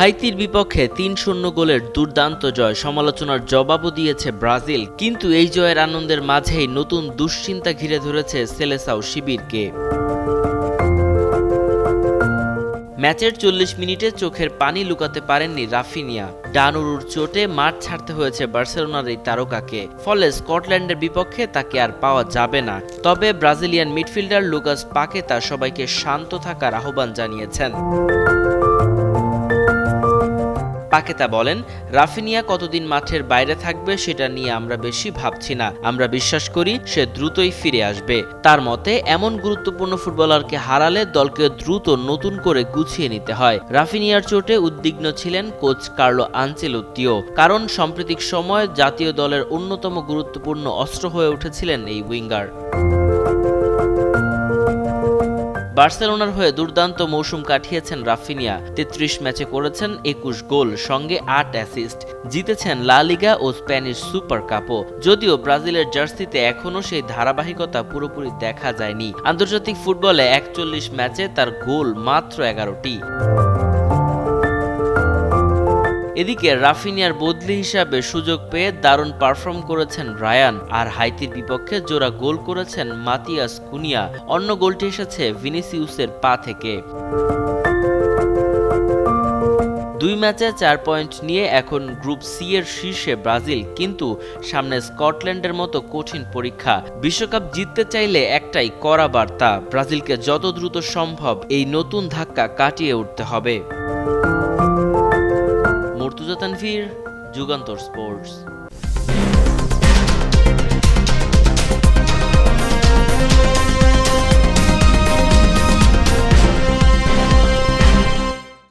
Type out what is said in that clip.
হাইতির বিপক্ষে ৩-০ গোলের দুর্দান্ত জয়, সমালোচনার জবাবও দিয়েছে ব্রাজিল। কিন্তু এই জয়ের আনন্দের মাঝেই নতুন দুশ্চিন্তা ঘিরে ধরেছে সেলেসাও শিবিরকে। ম্যাচের ৪০ মিনিটে চোখের পানি লুকাতে পারেননি রাফিনিয়া। ডানুরুর চোটে মাঠ ছাড়তে হয়েছে বার্সেলোনার এই তারকাকে। ফলে স্কটল্যান্ডের বিপক্ষে তাকে আর পাওয়া যাবে না। তবে ব্রাজিলিয়ান মিডফিল্ডার লুকাস পাকেতা সবাইকে শান্ত থাকার আহ্বান জানিয়েছেন। পাকেতা বলেন, রাফিনিয়া কতদিন মাঠের বাইরে থাকবে সেটা নিয়ে আমরা বেশি ভাবছি না। আমরা বিশ্বাস করি সে দ্রুতই ফিরে আসবে। তার মতে, এমন গুরুত্বপূর্ণ ফুটবলারকে হারালে দলকে দ্রুত নতুন করে গুছিয়ে নিতে হয়। রাফিনিয়ার চোটে উদ্বিগ্ন ছিলেন কোচ কার্লো আনচেলোত্তিও, কারণ সাম্প্রতিক সময়ে জাতীয় দলের অন্যতম গুরুত্বপূর্ণ অস্ত্র হয়ে উঠেছিলেন এই উইঙ্গার। বার্সেলোনার হয়ে দুর্দান্ত মৌসুম কাটিয়েছেন রাফিনিয়া। ৩৩ ম্যাচে করেছেন ২১ গোল, সঙ্গে ৮ অ্যাসিস্ট। জিতেছেন লা লিগা ও স্প্যানিশ সুপার কাপও। যদিও ব্রাজিলের জার্সিতে এখনও সেই ধারাবাহিকতা পুরোপুরি দেখা যায়নি। আন্তর্জাতিক ফুটবলে ৪১ ম্যাচে তার গোল মাত্র ১১টি। এদিকে রাফিনিয়ার বদলি হিসাবে সুযোগ পেয়ে দারুণ পারফর্ম করেছেন রায়ান, আর হাইতির বিপক্ষে জোড়া গোল করেছেন মাতিয়াস কুনিয়া। অন্য গোলটি এসেছে ভিনিসিউসের পা থেকে। ২ ম্যাচে ৪ পয়েন্ট নিয়ে এখন গ্রুপ সি এর শীর্ষে ব্রাজিল, কিন্তু সামনে স্কটল্যান্ডের মতো কঠিন পরীক্ষা। বিশ্বকাপ জিততে চাইলে একটাই কড়া বার্তা, ব্রাজিলকে যত দ্রুত সম্ভব এই নতুন ধাক্কা কাটিয়ে উঠতে হবে। মুর্তুজা তানভীর, যুগান্তর স্পোর্টস।